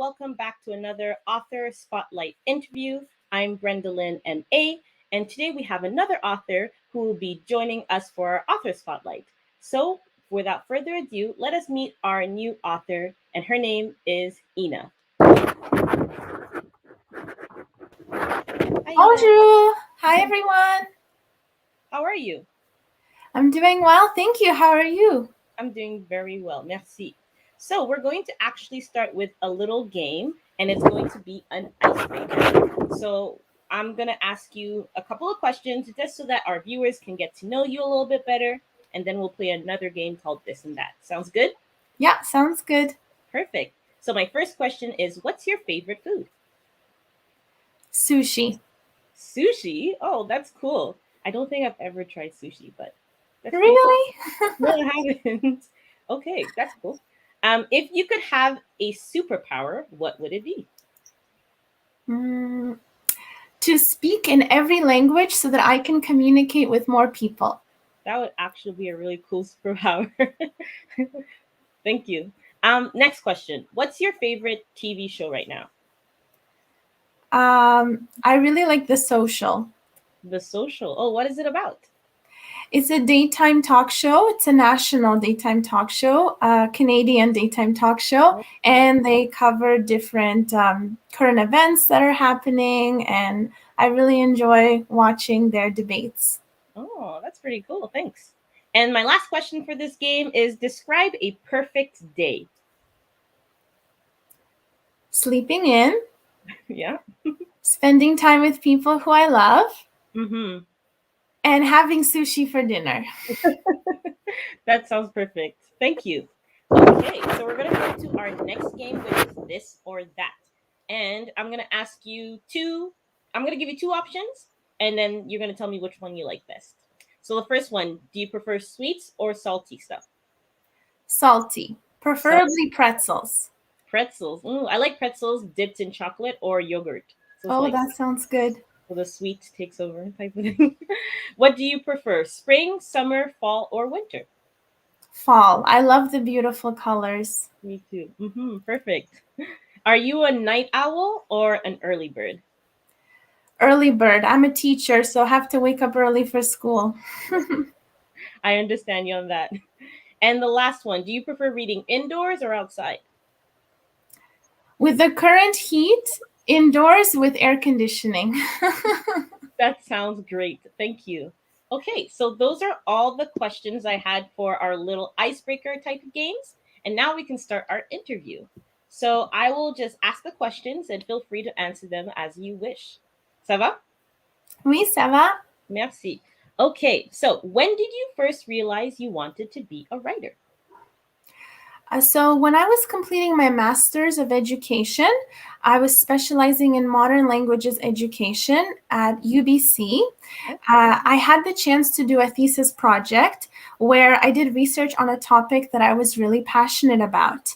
welcome back to another Author Spotlight interview. I'm Brendalyn M.A., and today we have another author who will be joining us for our Author Spotlight. So, without further ado, let us meet our new author, and her name is Inna. Hi, Inna. Bonjour. Hi, everyone. How are you? I'm doing well. Thank you. How are you? I'm doing very well. Merci. So, we're going to actually start with a little game, and it's going to be an icebreaker. So, I'm going to ask you a couple of questions just so that our viewers can get to know you a little bit better, and then we'll play another game called This and That. Sounds good? Yeah, sounds good. Perfect. So, my first question is, what's your favorite food? Sushi. Sushi? Oh, that's cool. I don't think I've ever tried sushi, but that's pretty cool. Really? No, I haven't. Okay, that's cool. If you could have a superpower, what would it be? Mm, to speak in every language so that I can communicate with more people. That would actually be a really cool superpower. Thank you. Next question. What's your favorite TV show right now? I really like The Social. The Social. Oh, what is it about? It's a daytime talk show. It's a national daytime talk show, a Canadian daytime talk show, and they cover different current events that are happening, and I really enjoy watching their debates. Oh, that's pretty cool. Thanks. And my last question for this game is describe a perfect day. Sleeping in, Yeah. spending time with people who I love, Mm-hmm. and having sushi for dinner. That sounds perfect. Thank you. Okay, so we're gonna go to our next game, which is this or that. And I'm gonna ask you two. I'm gonna give you two options, and then you're gonna tell me which one you like best. So the first one: do you prefer sweets or salty stuff? Salty, Salt preferably pretzels. pretzels. Ooh, I like pretzels dipped in chocolate or yogurt. So it's Oh, like that sounds good. the sweet takes over type of thing. What do you prefer: spring, summer, fall, or winter? Fall. I love the beautiful colors. Me too. Perfect. Are you a night owl or an early bird? Early bird. I'm a teacher, so I have to wake up early for school. I understand you on that. And the last one, do you prefer reading indoors or outside? With the current heat, indoors with air conditioning. That sounds great. Thank you. Okay, so those are all the questions I had for our little icebreaker type of games. And now we can start our interview. So I will just ask the questions and feel free to answer them as you wish. Ça va? Oui, ça va. Merci. Okay, so when did you first realize you wanted to be a writer? So when I was completing my Master's of Education, I was specializing in modern languages education at UBC. I had the chance to do a thesis project where I did research on a topic that I was really passionate about.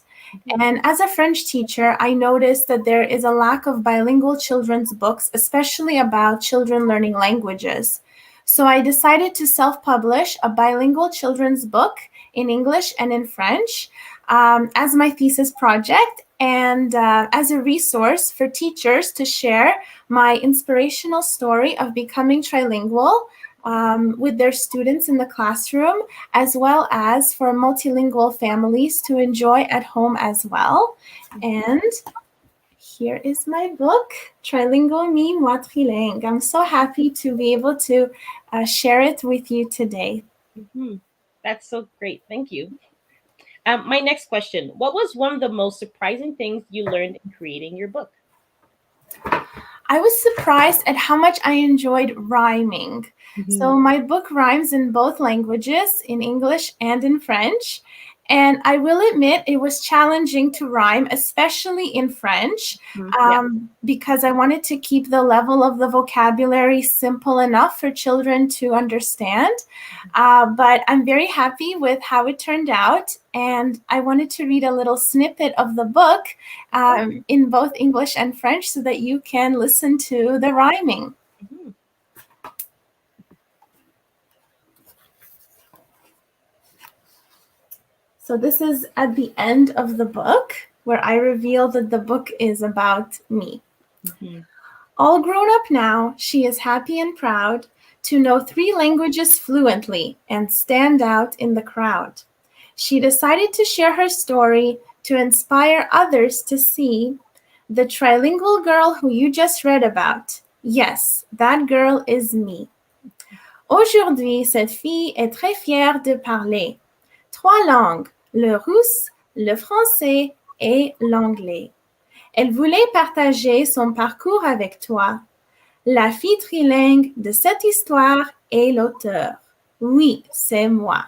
And as a French teacher, I noticed that there is a lack of bilingual children's books, especially about children learning languages. So I decided to self-publish a bilingual children's book in English and in French as my thesis project and as a resource for teachers to share my inspirational story of becoming trilingual with their students in the classroom, as well as for multilingual families to enjoy at home as well. And here is my book, Trilingual Me, Moi Trilingue. I'm so happy to be able to share it with you today. Mhm. That's so great. Thank you. My next question: what was one of the most surprising things you learned in creating your book? I was surprised at how much I enjoyed rhyming. So my book rhymes in both languages, in English and in French. And I will admit it was challenging to rhyme, especially in French, Yeah. because I wanted to keep the level of the vocabulary simple enough for children to understand. But I'm very happy with how it turned out. And I wanted to read a little snippet of the book in both English and French so that you can listen to the rhyming. Mhm. So this is at the end of the book. where I reveal that the book is about me. Mhm. All grown up now, she is happy and proud to know 3 languages fluently and stand out in the crowd. She decided to share her story to inspire others to see the trilingual girl who you just read about. Yes, that girl is me. Aujourd'hui, cette fille est très fière de parler 3 langues, le russe, le français et l'anglais. Elle voulait partager son parcours avec toi. La fille trilingue de cette histoire est l'auteur. Oui, c'est moi.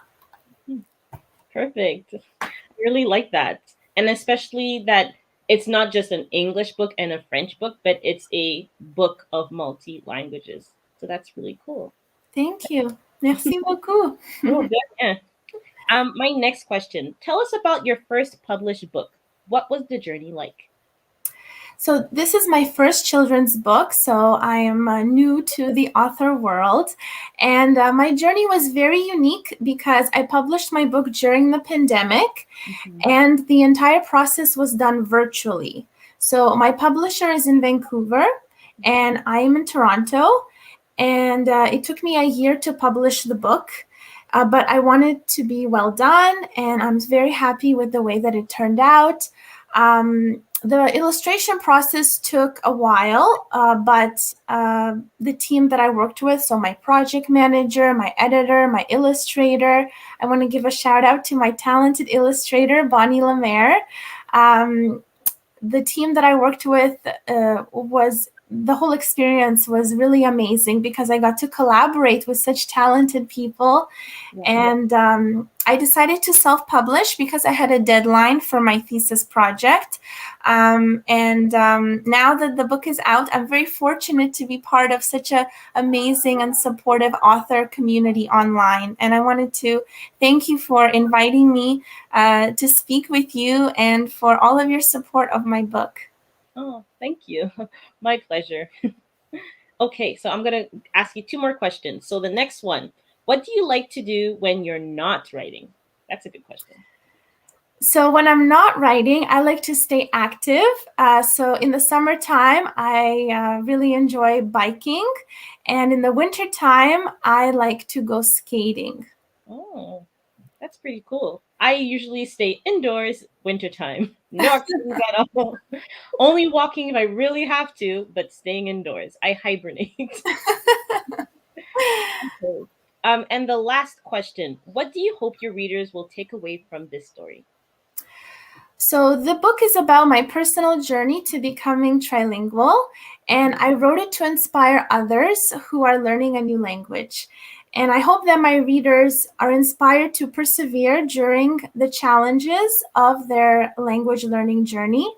Perfect. I really like that. And especially that it's not just an English book and a French book, but it's a book of multi languages. So that's really cool. Thank you. Merci beaucoup. Oh, good. Yeah. My next question. Tell us about your first published book. What was the journey like? So, this is my first children's book, so I am new to the author world. And my journey was very unique because I published my book during the pandemic, Mhm. and the entire process was done virtually. So, my publisher is in Vancouver, and I am in Toronto. And it took me a year to publish the book, but I wanted to be well done, and I'm very happy with the way that it turned out. The illustration process took a while, but the team that I worked with, so my project manager, my editor, my illustrator, I want to give a shout out to my talented illustrator, Bonnie Lemaire. The team that I worked with was the whole experience was really amazing because I got to collaborate with such talented people. Yeah. And I decided to self-publish because I had a deadline for my thesis project. Now that the book is out, I'm very fortunate to be part of such an amazing and supportive author community online. And I wanted to thank you for inviting me to speak with you and for all of your support of my book. Oh, thank you. My pleasure. Okay, so I'm going to ask you two more questions. So the next one, what do you like to do when you're not writing? That's a good question. So when I'm not writing, I like to stay active. So in the summertime, I really enjoy biking. And in the wintertime, I like to go skating. Oh, that's pretty cool. I usually stay indoors wintertime. No activities at all. Only walking if I really have to, but staying indoors. I hibernate. Okay. And the last question, what do you hope your readers will take away from this story? So the book is about my personal journey to becoming trilingual, and I wrote it to inspire others who are learning a new language. And I hope that my readers are inspired to persevere during the challenges of their language learning journey,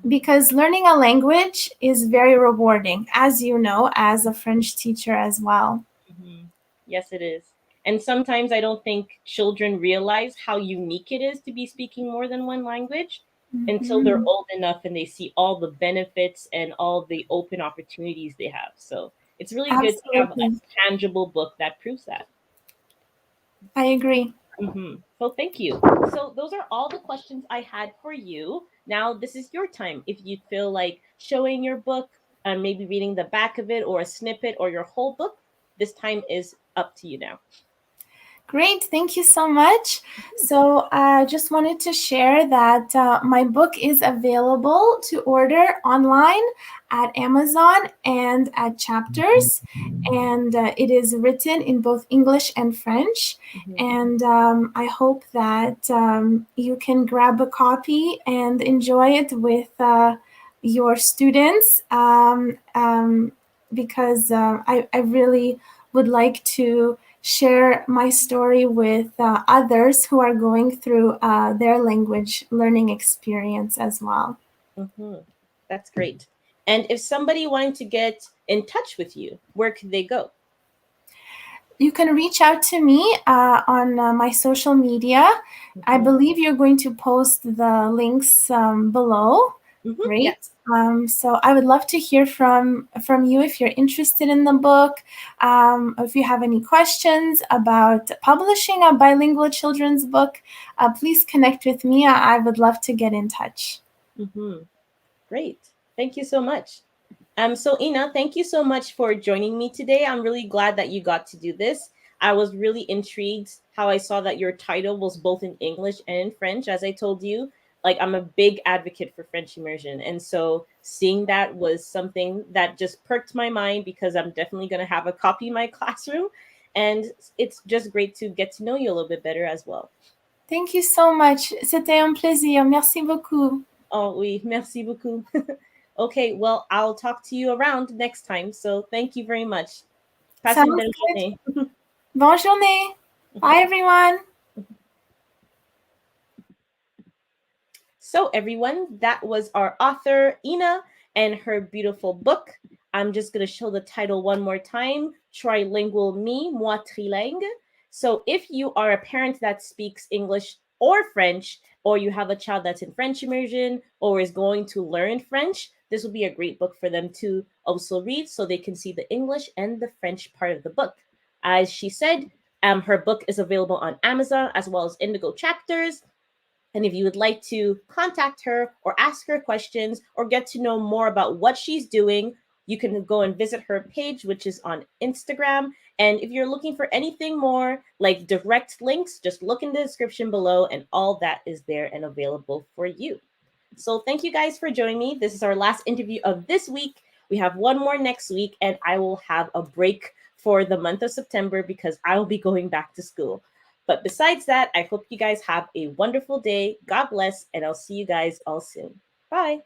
because learning a language is very rewarding, as you know, as a French teacher as well. Mhm. Yes, it is. And sometimes I don't think children realize how unique it is to be speaking more than one language until they're Mhm. old enough and they see all the benefits and all the open opportunities they have. So it's really good to have a Absolutely. tangible book that proves that. I agree. So thank you. So those are all the questions I had for you. Now this is your time. If you feel like showing your book, maybe reading the back of it or a snippet or your whole book, this time is up to you now. Great, thank you so much. So I just wanted to share that my book is available to order online at Amazon and at Chapters, and it is written in both English and French. Mhm. And I hope that you can grab a copy and enjoy it with your students, because I really would like to share my story with others who are going through their language learning experience as well. Hmm. That's great. And if somebody wanted to get in touch with you, where could they go? You can reach out to me on my social media. I Mhm. believe you're going to post the links below. Great. Yes. So I would love to hear from you if you're interested in the book. If you have any questions about publishing a bilingual children's book, please connect with me. I would love to get in touch. Mm-hmm. Great. Thank you so much. So Ina, thank you so much for joining me today. I'm really glad that you got to do this. I was really intrigued how I saw that your title was both in English and in French. As I told you, like I'm a big advocate for French immersion. And so seeing that was something that just perked my mind because I'm definitely going to have a copy in my classroom. And it's just great to get to know you a little bit better as well. Thank you so much. C'était un plaisir. Merci beaucoup. Oh, oui, merci beaucoup. Okay, well, I'll talk to you around next time. So thank you very much. Passe une Sounds belle good. journée. Bonne journée. Bye, everyone. So, everyone, that was our author, Ina, and her beautiful book. I'm just going to show the title one more time, Trilingual Me, Moi Trilingue. So, if you are a parent that speaks English or French, or you have a child that's in French immersion or is going to learn French, this will be a great book for them to also read so they can see the English and the French part of the book. As she said, her book is available on Amazon as well as Indigo Chapters. And if you would like to contact her or ask her questions or get to know more about what she's doing, you can go and visit her page, which is on Instagram. And if you're looking for anything more, like direct links, just look in the description below, and all that is there and available for you. So thank you guys for joining me. This is our last interview of this week. We have one more next week, and I will have a break for the month of September because I will be going back to school. But besides that, I hope you guys have a wonderful day. God bless, and I'll see you guys all soon. Bye.